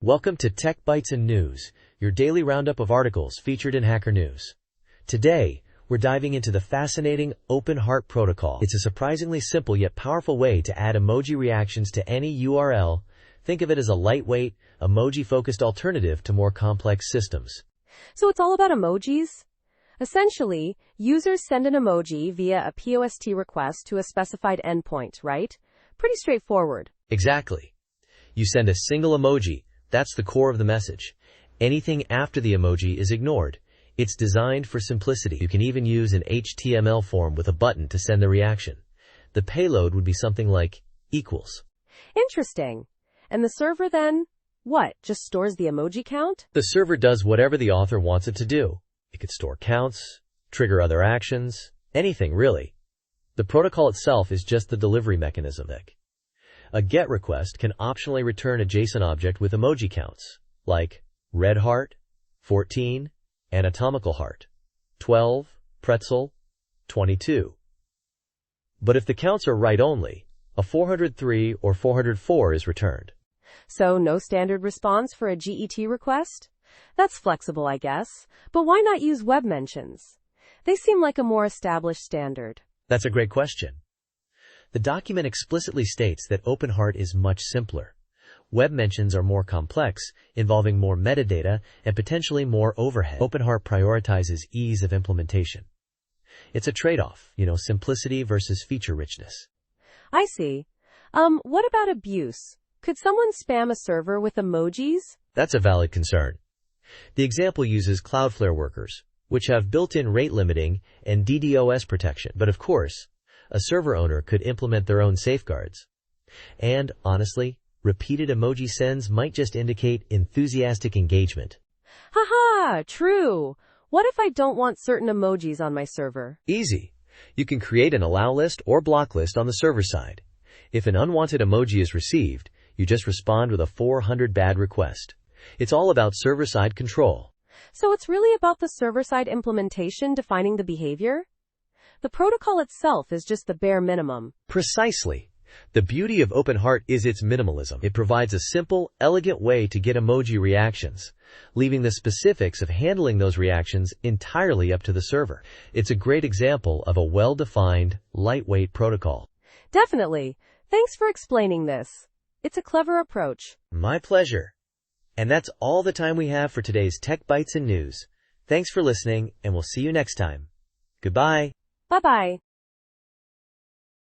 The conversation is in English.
Welcome to Tech Bytes and News, your daily roundup of articles featured in Hacker News. Today, we're diving into the fascinating Open Heart Protocol. It's a surprisingly simple yet powerful way to add emoji reactions to any URL. Think of it as a lightweight, emoji-focused alternative to more complex systems. So it's all about emojis? Essentially, users send an emoji via a POST request to a specified endpoint, right? Pretty straightforward. Exactly. You send a single emoji. That's the core of the message. Anything after the emoji is ignored. It's designed for simplicity. You can even use an HTML form with a button to send the reaction. The payload would be something like equals. Interesting. And the server then, what, just stores the emoji count? The server does whatever the author wants it to do. It could store counts, trigger other actions, anything really. The protocol itself is just the delivery mechanism. A GET request can optionally return a JSON object with emoji counts, like red heart, 14, anatomical heart, 12, pretzel, 22. But if the counts are right only, a 403 or 404 is returned. So no standard response for a GET request? That's flexible, I guess. But why not use web mentions? They seem like a more established standard. That's a great question. The document explicitly states that OpenHeart is much simpler. Web mentions are more complex, involving more metadata and potentially more overhead. OpenHeart prioritizes ease of implementation. It's a trade-off, simplicity versus feature richness. I see. What about abuse? Could someone spam a server with emojis? That's a valid concern. The example uses Cloudflare workers, which have built-in rate limiting and DDoS protection. But of course, a server owner could implement their own safeguards. And, honestly, repeated emoji sends might just indicate enthusiastic engagement. Haha, true. What if I don't want certain emojis on my server? Easy. You can create an allow list or block list on the server side. If an unwanted emoji is received, you just respond with a 400 bad request. It's all about server-side control. So it's really about the server-side implementation defining the behavior? The protocol itself is just the bare minimum. Precisely. The beauty of OpenHeart is its minimalism. It provides a simple, elegant way to get emoji reactions, leaving the specifics of handling those reactions entirely up to the server. It's a great example of a well-defined, lightweight protocol. Definitely. Thanks for explaining this. It's a clever approach. My pleasure. And that's all the time we have for today's Tech Bytes and News. Thanks for listening, and we'll see you next time. Goodbye. Bye-bye.